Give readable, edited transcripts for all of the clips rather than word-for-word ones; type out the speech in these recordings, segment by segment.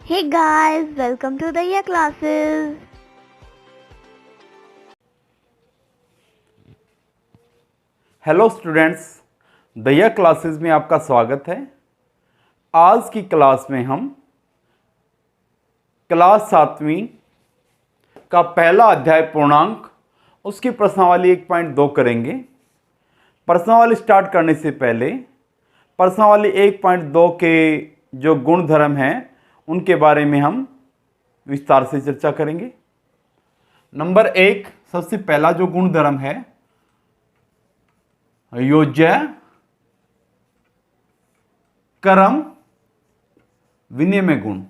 Hey guys, welcome to the year classes. Hello students, Daya classes में आपका स्वागत है। आज की क्लास में हम क्लास 7वीं का पहला अध्याय पूर्णांक उसकी प्रश्नावली 1.2 करेंगे। प्रश्नावली स्टार्ट करने से पहले प्रश्नावली 1.2 के जो गुणधर्म हैं उनके बारे में हम विस्तार से चर्चा करेंगे। नंबर 1, सबसे पहला जो गुणधर्म है योज्य क्रम विनिमय गुण।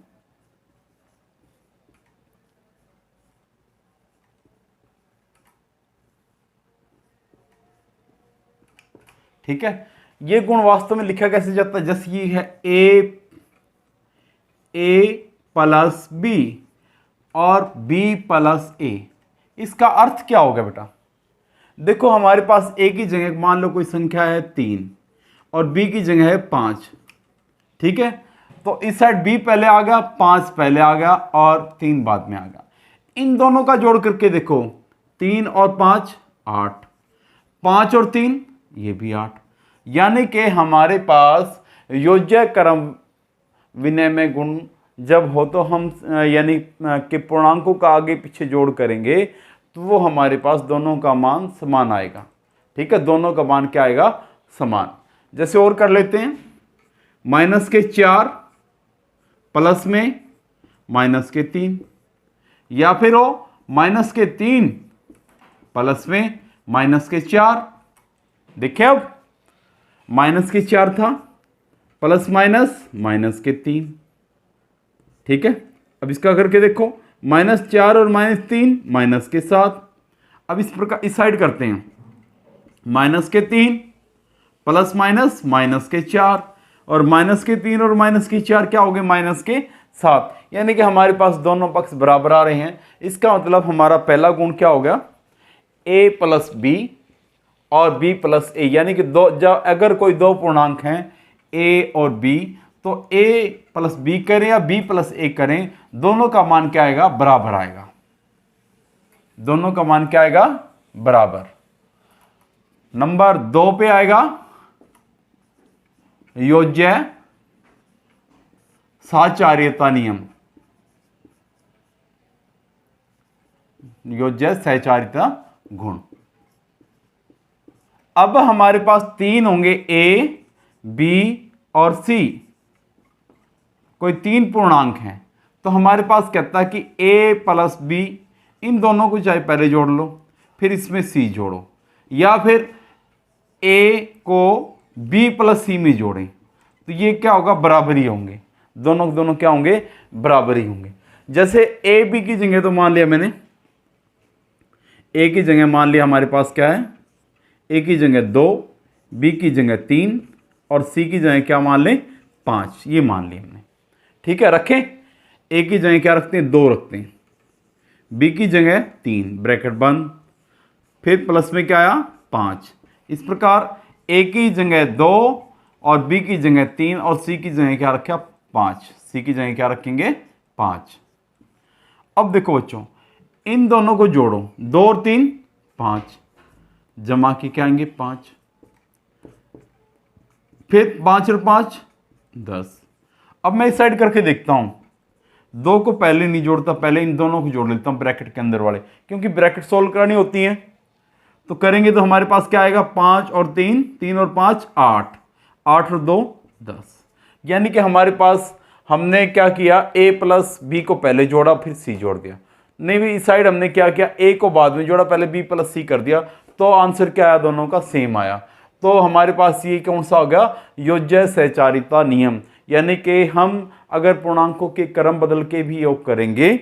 ठीक है, ये गुण वास्तव में लिखा कैसे जाता है? जैसे ये है ए प्लस बी और बी प्लस ए। इसका अर्थ क्या होगा बेटा? देखो, हमारे पास ए की जगह मान लो कोई संख्या है 3 और बी की जगह है 5। ठीक है, तो इस साइड बी पहले आ गया, 5 पहले आ गया और 3 बाद में आ गया। इन दोनों का जोड़ करके देखो, 3 और 5 8, 5 और 3 ये भी 8। यानी कि हमारे पास योज्य क्रम विनिमय गुण जब हो तो हम यानी कि पूर्णांकों का आगे पीछे जोड़ करेंगे तो वो हमारे पास दोनों का मान समान आएगा। ठीक है, दोनों का मान क्या आएगा? समान। जैसे और कर लेते हैं, -4 प्लस में -3, या फिर हो -3 प्लस में -4। देखिए, अब -4 था, प्लस माइनस -3। ठीक है, अब इसका करके देखो, -4 और -3 -7। अब इस प्रकार इस साइड करते हैं, -3 प्लस माइनस -4 और -3 और -4 क्या हो गए? -7। यानी कि हमारे पास दोनों पक्ष बराबर आ रहे हैं। इसका मतलब हमारा पहला गुण क्या हो गया? a प्लस बी और b प्लस ए। यानी कि अगर कोई दो पूर्णांक हैं a और b, तो a प्लस बी करें या b प्लस ए करें, दोनों का मान क्या आएगा? बराबर आएगा। दोनों का मान क्या आएगा? बराबर। नंबर 2 पे आएगा योज्य साचार्यता नियम। योज्य सहचारिता गुण। अब हमारे पास 3 होंगे, ए बी और सी। कोई 3 पूर्णांक हैं तो हमारे पास कहता है कि a प्लस बी, इन दोनों को चाहे पहले जोड़ लो फिर इसमें c जोड़ो, या फिर a को b प्लस सी में जोड़ें, तो ये क्या होगा? बराबरी होंगे। दोनों क्या होंगे? बराबरी होंगे। जैसे a b की जगह तो मान लिया मैंने, a की जगह मान लिया हमारे पास क्या है? a की जगह 2, b की जगह 3 और c की जगह क्या मान लें? 5। ये मान लिया हमने। ठीक है, रखें। a की जगह क्या रखते हैं? 2 रखते हैं, b की जगह 3 ब्रैकेट बंद, फिर प्लस में क्या आया? 5। इस प्रकार a की जगह 2 और b की जगह 3 और c की जगह क्या रखा? 5। c की जगह क्या रखेंगे? 5। अब देखो बच्चों, इन दोनों को जोड़ो, 2 और 3 5, जमा के क्या आएंगे? 5। फिर 5 और 5 10। अब मैं इस साइड करके देखता हूं, 2 को पहले नहीं जोड़ता, पहले इन दोनों को जोड़ लेता हूं ब्रैकेट के अंदर वाले, क्योंकि ब्रैकेट सोल्व करनी होती है। तो करेंगे तो हमारे पास क्या आएगा? 5 और 3, 3 और 5 8, 8 और 2 10। यानी कि हमारे पास हमने क्या किया? a प्लस बी को पहले जोड़ा फिर c जोड़ दिया। नहीं भी, इस साइड हमने क्या किया? a को बाद में जोड़ा, पहले b प्लस सी कर दिया, तो आंसर क्या आया? दोनों का सेम आया। तो हमारे पास ये कौन सा हो गया? योज्य सहचारिता नियम। यानी कि हम अगर पूर्णांकों के क्रम बदल के भी योग करेंगे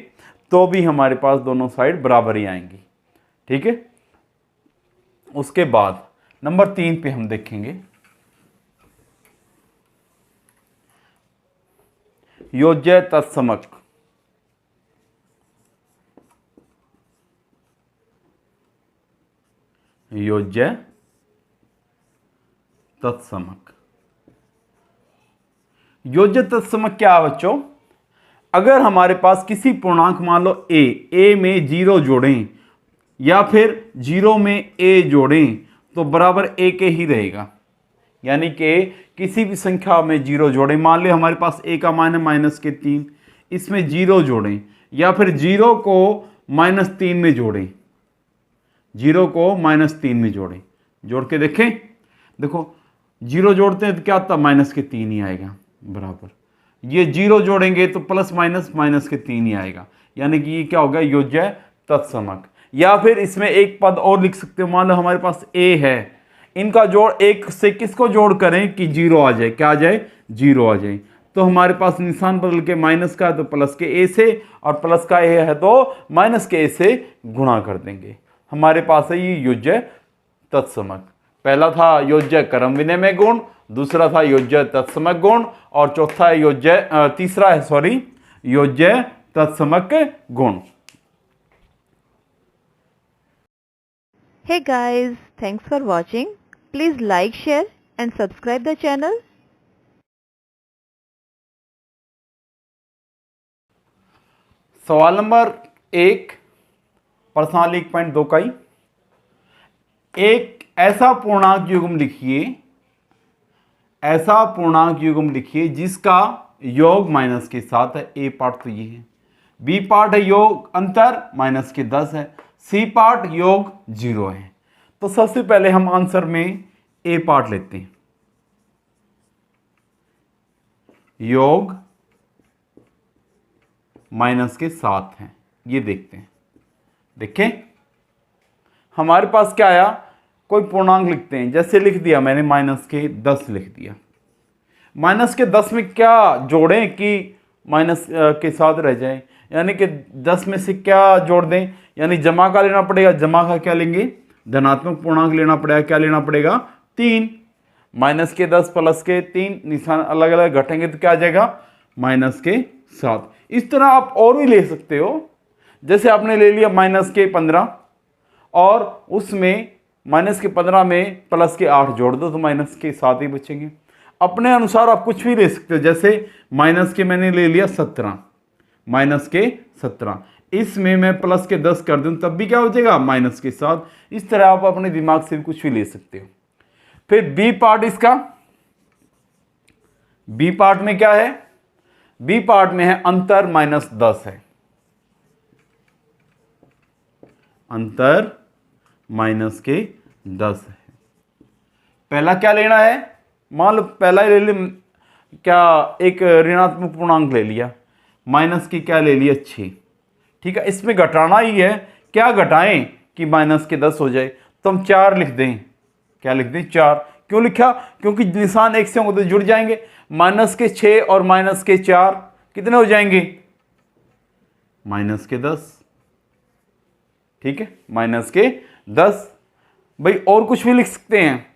तो भी हमारे पास दोनों साइड बराबर ही आएंगी। ठीक है, उसके बाद नंबर 3 पे हम देखेंगे योज्य तत्समक। योज्य तत्समक। योज्य तत्समक क्या है बच्चों? अगर हमारे पास किसी पूर्णांक मान लो ए में 0 जोड़ें या फिर 0 में ए जोड़ें तो बराबर ए के ही रहेगा। यानी कि किसी भी संख्या में 0 जोड़ें, मान ले हमारे पास ए का मान है -3, इसमें 0 जोड़ें या फिर 0 को -3 में जोड़ें, 0 को -3 में जोड़ें, जोड़ के देखें। देखो 0 जोड़ते हैं तो क्या आता, -3 ही आएगा बराबर। ये 0 जोड़ेंगे तो प्लस माइनस -3 ही आएगा। यानी कि ये क्या होगा, योज्य तत्समक। या फिर इसमें एक पद और लिख सकते हो, मान लो हमारे पास ए है, इनका जोड़ एक से किसको जोड़ करें कि 0 आ जाए, क्या आ जाए, 0 आ जाए। तो हमारे पास निशान बदल के माइनस का है तो प्लस के ए से, और प्लस का ए है तो माइनस के ए से गुणा कर देंगे। हमारे पास है ये योज्य तत्समक। पहला था योज्य क्रम विनिमय गुण, दूसरा था योज्य तत्समक गुण, और चौथा है तीसरा है योज्य तत्समक गुण। Hey guys, thanks for watching. Please like, share and subscribe the channel. सवाल नंबर 1 प्रश्नावली 1.2 का ही, एक ऐसा पूर्णांक युग्म लिखिए जिसका योग माइनस के 7 है। ए पार्ट तो ये है, बी पार्ट है योग अंतर -10 है, सी पार्ट योग 0 है। तो सबसे पहले हम आंसर में ए पार्ट लेते हैं, योग -7 है। ये देखते हैं, देखें हमारे पास क्या आया, कोई पूर्णांक लिखते हैं, जैसे लिख दिया मैंने -10 लिख दिया। -10 में क्या जोड़ें कि माइनस के साथ रह जाए, यानी कि 10 में से क्या जोड़ दें, यानी जमा का लेना पड़ेगा। जमा का क्या लेंगे, धनात्मक पूर्णांक लेना पड़ेगा। क्या लेना पड़ेगा, 3। -10 प्लस के 3 निशान अलग अलग घटेंगे तो क्या आ जाएगा, -7। इस तरह आप और भी ले सकते हो, जैसे आपने ले लिया -15 और उसमें -15 में प्लस के 8 जोड़ दो तो -7 ही बचेंगे। अपने अनुसार आप कुछ भी ले सकते हो, जैसे मैंने ले लिया 17, -17, इसमें मैं प्लस के 10 कर दूं तब भी क्या हो जाएगा, -7। इस तरह आप अपने दिमाग से भी कुछ भी ले सकते हो। फिर बी पार्ट इसका, बी पार्ट में क्या है, बी पार्ट में है अंतर -10 है, अंतर -10 है। पहला क्या लेना है, मान लो पहला ले ले क्या, एक ऋणात्मक पूर्णांक ले लिया, माइनस की क्या ले लिया 6, ठीक है। इसमें घटाना ही है, क्या घटाएं कि -10 हो जाए, तो हम 4 लिख दें। क्या लिख दें, 4। क्यों लिखा, क्योंकि निशान एक से होंगे तो जुड़ जाएंगे। -6 और -4 कितने हो जाएंगे, -10, ठीक है, -10। भाई और कुछ भी लिख सकते हैं,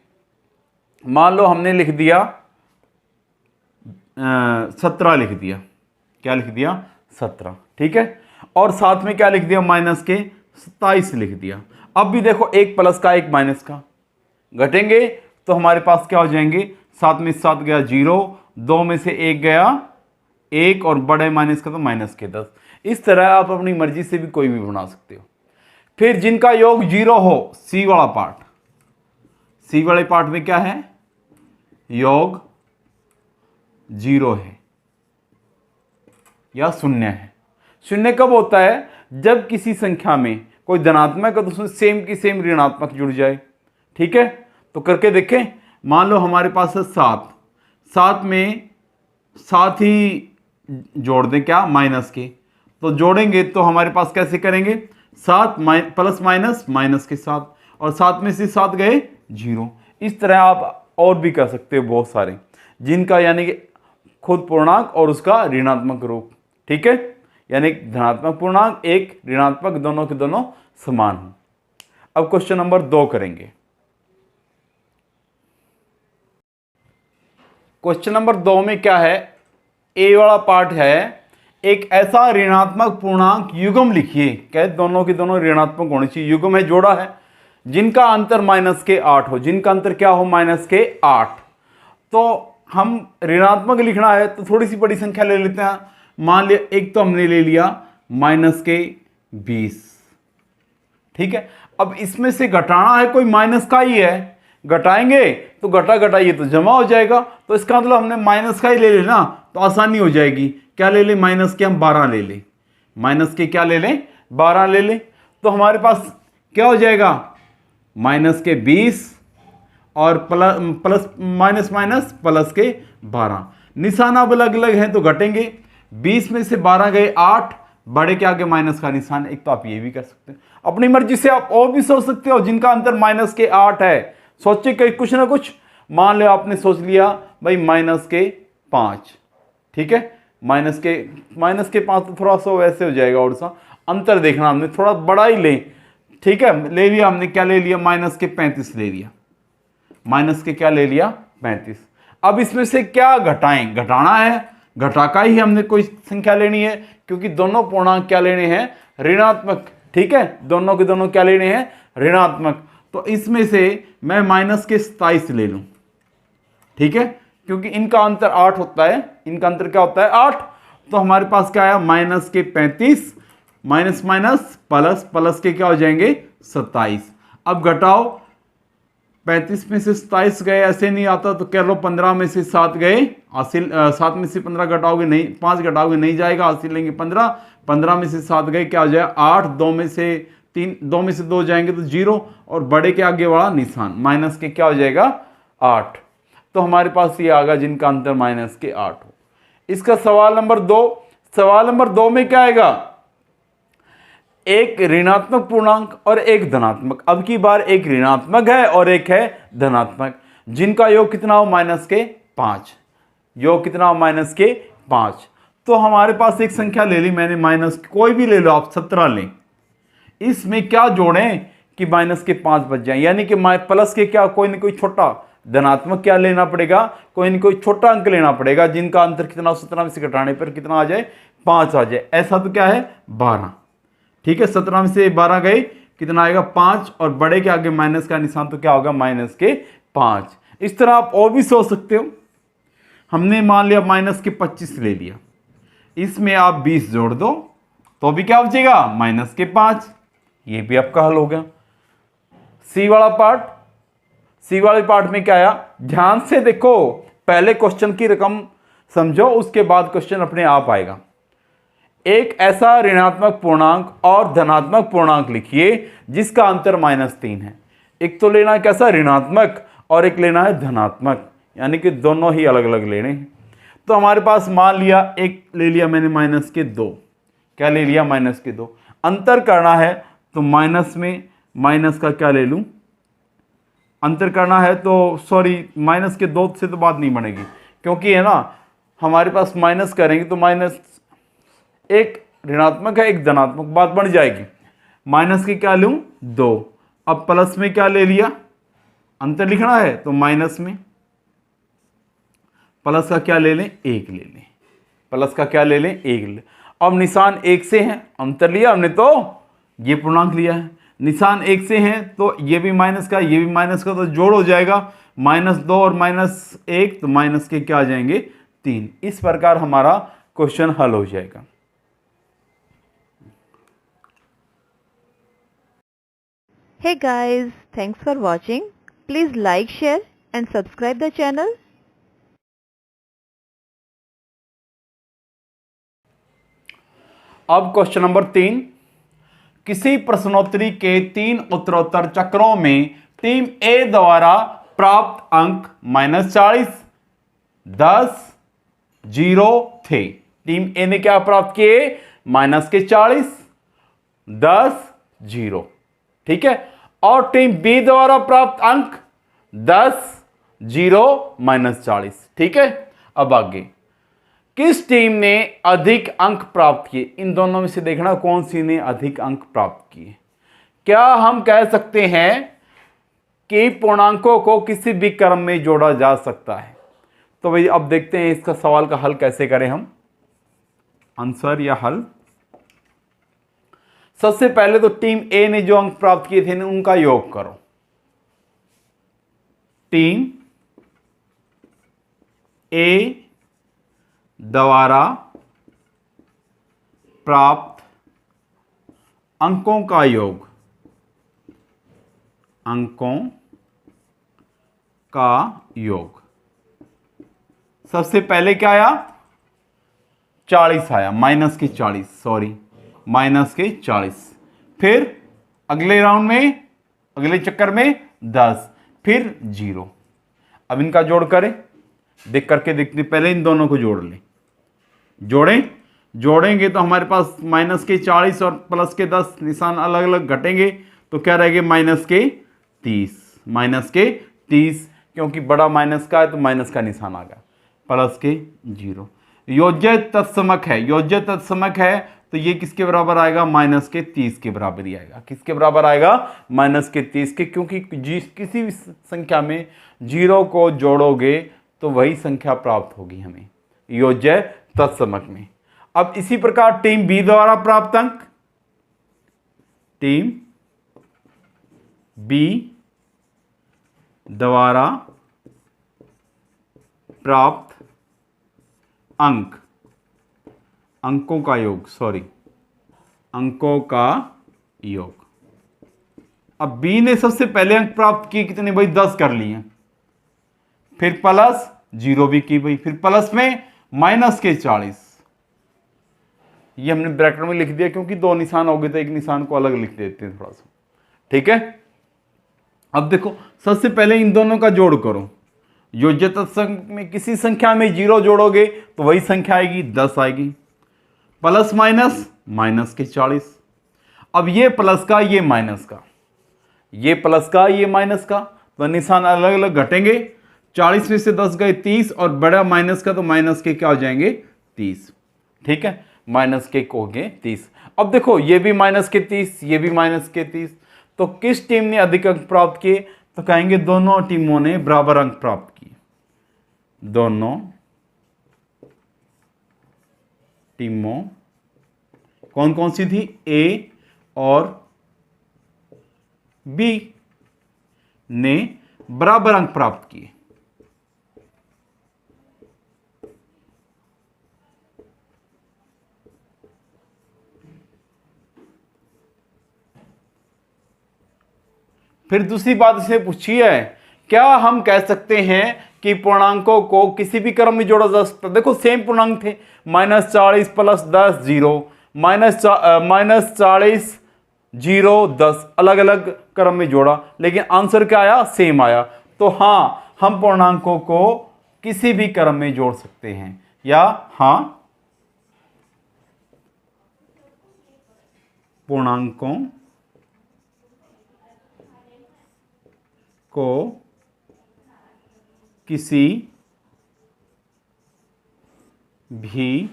मान लो हमने लिख दिया 17 लिख दिया, क्या लिख दिया, 17, ठीक है। और साथ में क्या लिख दिया, -27 लिख दिया। अब भी देखो एक प्लस का एक माइनस का घटेंगे तो हमारे पास क्या हो जाएंगे, 7 में 7 गया 0, 2 में से 1 गया 1 और बड़े माइनस का तो -10। इस तरह आप अपनी मर्जी से भी कोई भी बना सकते हो। फिर जिनका योग 0 हो, सी वाला पार्ट, सी वाले पार्ट में क्या है, योग 0 है या 0 है। 0 कब होता है, जब किसी संख्या में कोई धनात्मक है तो उसमें सेम की सेम ऋणात्मक जुड़ जाए, ठीक है। तो करके देखें, मान लो हमारे पास है 7 में 7 ही जोड़ दें, क्या, माइनस के, तो जोड़ेंगे तो हमारे पास कैसे करेंगे, 7 प्लस माइनस के साथ, और 7 में से 7 गए 0। इस तरह आप और भी कर सकते हो बहुत सारे, जिनका यानी कि खुद पूर्णांक और उसका ऋणात्मक रूप, ठीक है, यानी धनात्मक पूर्णांक एक ऋणात्मक, दोनों के दोनों समान हो। अब क्वेश्चन नंबर 2 करेंगे। क्वेश्चन नंबर 2 में क्या है, ए वाला पार्ट है, एक ऐसा ऋणात्मक पूर्णांक युग्म लिखिए, क्या दोनों के दोनों ऋणात्मक होने चाहिए, युग्म है, जोड़ा है, जिनका अंतर -8 हो, जिनका अंतर क्या हो, -8। तो हम ऋणात्मक लिखना है तो थोड़ी सी बड़ी संख्या ले लेते हैं, मान लिया एक तो हमने ले लिया माइनस के 20, ठीक है। अब इसमें से घटाना है, कोई माइनस का ही है, घटाएंगे तो घटा घटाइए तो जमा हो जाएगा, तो इसका मतलब हमने माइनस का ही ले लेना तो आसानी हो जाएगी। क्या ले लें, माइनस के हम 12 ले लें, माइनस के क्या ले लें, 12 ले लें। तो हमारे पास क्या हो जाएगा, माइनस के 20 और प्लस माइनस माइनस प्लस के 12। निशान अब अलग अलग हैं तो घटेंगे। 20 में से 12 गए 8, बड़े के आगे माइनस का निशान। एक तो आप ये भी कर सकते हैं, अपनी मर्जी से आप और भी सोच सकते हो। जिनका अंतर माइनस के 8 है, सोचे कहीं कुछ ना कुछ। मान लो आपने सोच लिया भाई माइनस के 5, ठीक है, माइनस के 5 तो थोड़ा सा वैसे हो जाएगा, और सा अंतर देखना हमने, थोड़ा बड़ा ही ले, ठीक है। ले लिया हमने, क्या ले लिया, माइनस के 35 ले लिया, माइनस के क्या ले लिया 35। अब इसमें से क्या घटाएं, घटाना है, घटाका ही हमने कोई संख्या लेनी है, क्योंकि दोनों पूर्णांक क्या लेने हैं, ऋणात्मक, ठीक है। दोनों के दोनों क्या लेने हैं, ऋणात्मक। तो इसमें से मैं माइनस के 27 ले लूं, ठीक है, क्योंकि इनका अंतर 8 होता है, इनका अंतर क्या होता है 8। तो हमारे पास क्या आया, माइनस के 35, माइनस माइनस प्लस, प्लस के क्या हो जाएंगे 27। अब घटाओ, 35 में से 27 गए, ऐसे नहीं आता तो कह लो 15 में से 7 गए, हासिल 7 में से 15 घटाओगे नहीं, 5 घटाओगे नहीं जाएगा, हासिल लेंगे 15, 15 में से 7 गए, क्या हो जाएगा 8, 2 में से 3, 2 में से 2 जाएंगे तो 0, और बड़े के आगे वाला निशान माइनस के क्या हो जाएगा 8। तो हमारे पास ये आ गया जिनका अंतर माइनस के 8 हो। इसका सवाल नंबर 2, सवाल नंबर 2 में क्या आएगा, एक ऋणात्मक पूर्णांक और एक धनात्मक। अब की बार एक ऋणात्मक है और एक है धनात्मक, जिनका योग कितना हो माइनस के 5, योग कितना हो माइनस के 5। तो हमारे पास एक संख्या ले ली मैंने, माइनस कोई भी ले लो आप, 17 लें। इसमें क्या जोड़ें कि माइनस के 5 बच जाए, यानी कि प्लस के क्या, कोई ना कोई छोटा धनात्मक क्या लेना पड़ेगा, कोई ना कोई छोटा अंक लेना पड़ेगा, जिनका अंतर कितना 17 में से घटाने पर कितना आ जाए 5 आ जाए। ऐसा तो क्या है 12, ठीक है। 17 में से 12 गए, कितना आएगा 5, और बड़े के आगे माइनस का निशान तो क्या होगा माइनस के 5। इस तरह आप और भी सोच सकते हो। हमने मान लिया माइनस के 25 ले लिया, इसमें आप 20 जोड़ दो तो भी क्या बचेगा माइनस के 5। ये भी आपका हल हो गया। सी वाला पार्ट, सी वाले पार्ट में क्या आया, ध्यान से देखो, पहले क्वेश्चन की रकम समझो, उसके बाद क्वेश्चन अपने आप आएगा। एक ऐसा ऋणात्मक पूर्णांक और धनात्मक पूर्णांक लिखिए जिसका अंतर -3 है। एक तो लेना है कैसा ऋणात्मक, और एक लेना है धनात्मक, यानी कि दोनों ही अलग अलग लेने हैं। तो हमारे पास मान लिया एक ले लिया मैंने माइनस के 2, क्या ले लिया माइनस के 2। अंतर करना है तो माइनस में माइनस का क्या ले लूं, अंतर करना है तो सॉरी माइनस के 2 से तो बात नहीं बनेगी, क्योंकि है ना हमारे पास माइनस करेंगे तो माइनस, एक ऋणात्मक है एक धनात्मक, बात बन जाएगी। माइनस के क्या लूं 2, अब प्लस में क्या ले लिया, अंतर लिखना है तो माइनस में प्लस का क्या ले लें 1 ले लें, प्लस का क्या ले लें 1 ले। अब निशान 1 से है, अंतर लिया हमने तो ये पूर्णांक लिया है, निशान 1 से है तो ये भी माइनस का ये भी माइनस का, तो जोड़ हो जाएगा -2 और -1, तो माइनस के क्या आ जाएंगे 3। इस प्रकार हमारा क्वेश्चन हल हो जाएगा। Hey guys, thanks for watching. Please like, share and subscribe the channel. अब क्वेश्चन नंबर 3, किसी प्रश्नोत्तरी के 3 उत्तरोत्तर चक्रों में टीम ए द्वारा प्राप्त अंक -40, 10, 0 थे। टीम ए ने क्या प्राप्त किए, -40, 10, 0, ठीक है। और टीम बी द्वारा प्राप्त अंक 10, 0, -40, ठीक है। अब आगे, किस टीम ने अधिक अंक प्राप्त किए, इन दोनों में से देखना कौन सी ने अधिक अंक प्राप्त किए। क्या हम कह सकते हैं कि पूर्णांकों को किसी भी क्रम में जोड़ा जा सकता है। तो भाई अब देखते हैं इसका सवाल का हल कैसे करें हम, आंसर या हल। सबसे पहले तो टीम ए ने जो अंक प्राप्त किए थे उनका योग करो। टीम ए द्वारा प्राप्त अंकों का योग, अंकों का योग। सबसे पहले क्या आया, 40 आया, माइनस के 40, सॉरी माइनस के 40। फिर अगले राउंड में, अगले चक्कर में 10, फिर 0। अब इनका जोड़ करें, देख करके देखते, पहले इन दोनों को जोड़ लें। जोड़ेंगे तो हमारे पास माइनस के 40 और प्लस के 10 निशान अलग अलग घटेंगे, तो क्या रहेगा, माइनस के 30, माइनस के 30, क्योंकि बड़ा माइनस का है तो माइनस का निशान आ गया, प्लस के 0। योज्य तत्समक है, योज्य तत्समक है, तो ये किसके बराबर आएगा, माइनस के 30 के बराबर ही आएगा। किसके बराबर आएगा, माइनस के 30 के, क्योंकि किसी भी संख्या में 0 को जोड़ोगे तो वही संख्या प्राप्त होगी हमें योज्य तत्समक में। अब इसी प्रकार टीम बी द्वारा प्राप्त अंक, टीम बी द्वारा प्राप्त अंक, अंकों का योग, सॉरी अंकों का योग। अब बी ने सबसे पहले अंक प्राप्त किए, कितने भाई, 10 कर लिए, फिर प्लस 0 भी की भाई, फिर प्लस में माइनस के 40, ये हमने ब्रैकेट में लिख दिया क्योंकि दो निशान हो गए तो एक निशान को अलग लिख देते हैं थोड़ा सा, ठीक है। अब देखो, सबसे पहले इन दोनों का जोड़ करो। योज्य तत्समक में किसी संख्या में 0 जोड़ोगे तो वही संख्या आएगी, 10 आएगी, प्लस माइनस माइनस के 40। अब ये प्लस का, ये माइनस का, ये प्लस का, ये माइनस का, तो निशान अलग अलग घटेंगे। 40 में से 10 गए 30, और बड़ा माइनस का तो माइनस के क्या हो जाएंगे, 30, ठीक है, माइनस के हो गए 30। अब देखो, ये भी माइनस के 30, ये भी माइनस के 30, तो किस टीम ने अधिक अंक प्राप्त किए, तो कहेंगे दोनों टीमों ने बराबर अंक प्राप्त किए, दोनों टीमों, कौन कौन सी थी, ए और बी ने बराबर अंक प्राप्त किए। फिर दूसरी बात इसने पूछी है, क्या हम कह सकते हैं कि पूर्णांकों को किसी भी क्रम में जोड़ा जा सकता है। देखो सेम पूर्णांक थे, -40 प्लस 10 0, -40 0 10, अलग अलग क्रम में जोड़ा, लेकिन आंसर क्या आया, सेम आया। तो हाँ, हम पूर्णांकों को किसी भी क्रम में जोड़ सकते हैं, या हाँ, पूर्णांकों को किसी भी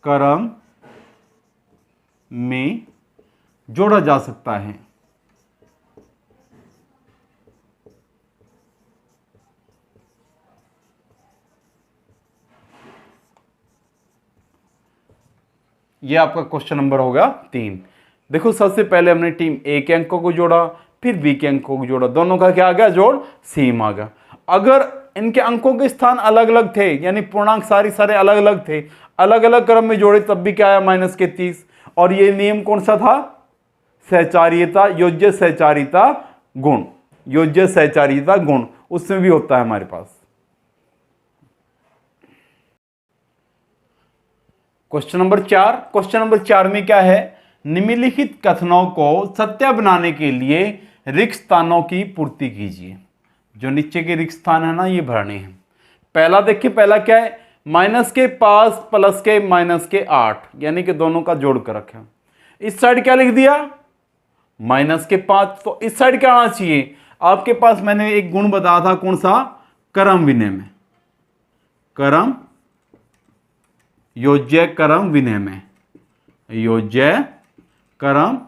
क्रम में जोड़ा जा सकता है। यह आपका क्वेश्चन नंबर होगा 3। देखो, सबसे पहले हमने टीम ए के अंकों को जोड़ा, फिर बी के अंकों को जोड़ा, दोनों का क्या आ गया, जोड़ सेम आ गया। अगर इनके अंकों के स्थान अलग अलग थे, यानी पूर्णांक सारे अलग अलग थे, अलग अलग क्रम में जोड़े, तब भी क्या आया, -30। और ये नियम कौन सा था, सहचार्यता, योज्य सहचारिता गुण, योज्य सहचारिता गुण, उसमें भी होता है हमारे पास। क्वेश्चन नंबर 4, क्वेश्चन नंबर 4 में क्या है, निम्नलिखित कथनों को सत्य बनाने के लिए रिक्त स्थानों की पूर्ति कीजिए। जो नीचे के रिक्त स्थान है ना, ये भरने हैं। पहला देखिए, पहला क्या है, माइनस के 5 प्लस के माइनस के 8, यानी कि दोनों का जोड़ कर रखा। इस साइड क्या लिख दिया, -5, तो इस साइड क्या आना चाहिए, आपके पास मैंने एक गुण बताया था, कौन सा, क्रम विनय में, क्रम, योज्य क्रम विनय में, योज्य क्रम,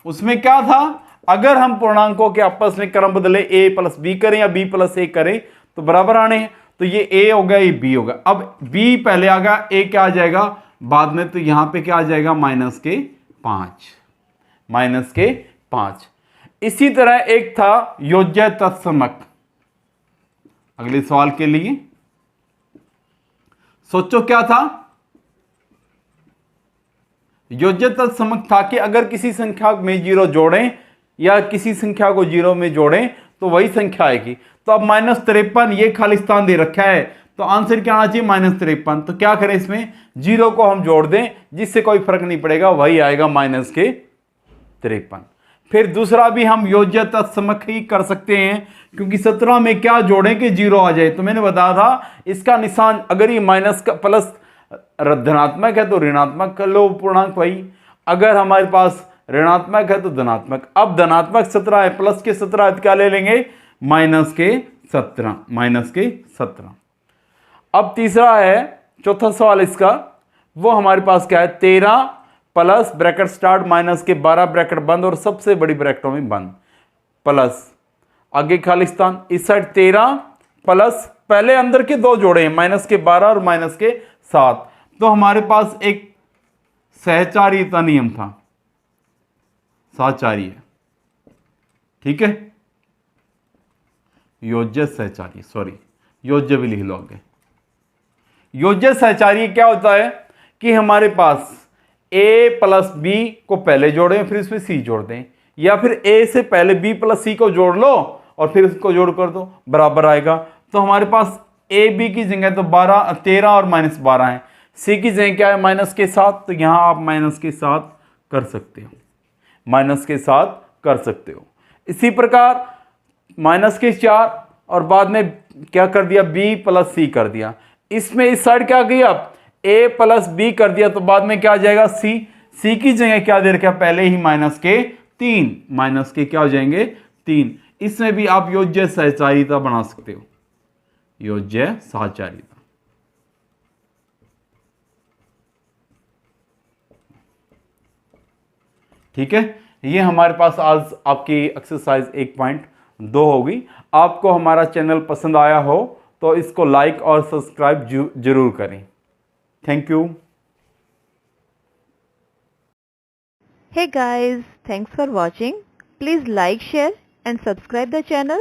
उसमें क्या था, अगर हम पूर्णांकों के आपस में क्रम बदले a प्लस बी करें या b प्लस a करें तो बराबर आने हैं। तो ये a हो गया, ये b हो गया। अब b पहले आ गया, a क्या आ जाएगा बाद में, तो यहां पे क्या आ जाएगा, -5, -5। इसी तरह एक था योज्य तत्समक। अगले सवाल के लिए सोचो क्या था, योज्य तत्समक था कि अगर किसी संख्या में जीरो जोड़ें या किसी संख्या को जीरो में जोड़ें तो वही संख्या आएगी। तो अब -53 ये खाली स्थान दे रखा है, तो आंसर क्या आना चाहिए -53। तो क्या करें, इसमें जीरो को हम जोड़ दें जिससे कोई फर्क नहीं पड़ेगा, वही आएगा -53। फिर दूसरा भी हम योज्य तत्समक ही कर सकते हैं, क्योंकि 17 में क्या जोड़ें कि जीरो आ जाए। तो मैंने बताया था इसका निशान अगर ये माइनस का प्लस धनात्मक है तो ऋणात्मक कर लो पूर्णांक भाई, अगर हमारे पास ऋणात्मक है तो धनात्मक। अब धनात्मक 17 है, प्लस के 17 क्या ले लेंगे, -17। अब तीसरा है, चौथा सवाल इसका, वो हमारे पास क्या है, 13 प्लस ब्रैकेट स्टार्ट माइनस के 12 ब्रैकेट बंद और सबसे बड़ी ब्रैकेटों में बंद प्लस आगे खाली स्थान, इस साइड 13 प्लस पहले अंदर के दो जोड़े हैं -12 और -7। तो हमारे पास एक सहचार्यता नियम था, साचार्य, ठीक है, योज्य सहचार्य, सॉरी योज्य भी लिख लो आगे। योज्य सहचार्य क्या होता है कि हमारे पास a प्लस बी को पहले जोड़ें फिर इसमें c जोड़ दें, या फिर a से पहले b प्लस c को जोड़ लो और फिर इसको जोड़ कर दो, बराबर आएगा। तो हमारे पास a b की जगह तो 13 और -12 है, c की जगह क्या है -7, तो यहां आप -7 कर सकते हो, -7 कर सकते हो। इसी प्रकार -4 और बाद में क्या कर दिया, b प्लस c कर दिया, इसमें इस साइड क्या किया, a प्लस b कर दिया, तो बाद में क्या आ जाएगा c की जगह क्या दे रखा पहले ही -3 क्या हो जाएंगे 3। इसमें भी आप योज्य सहचारिता बना सकते हो, योज्य सहचारिता। ठीक है, ये हमारे पास आज आपकी एक्सरसाइज 1.2 होगी। आपको हमारा चैनल पसंद आया हो तो इसको लाइक और सब्सक्राइब जरूर करें। Thank you. Hey guys, thanks for watching. Please like, share and subscribe the channel.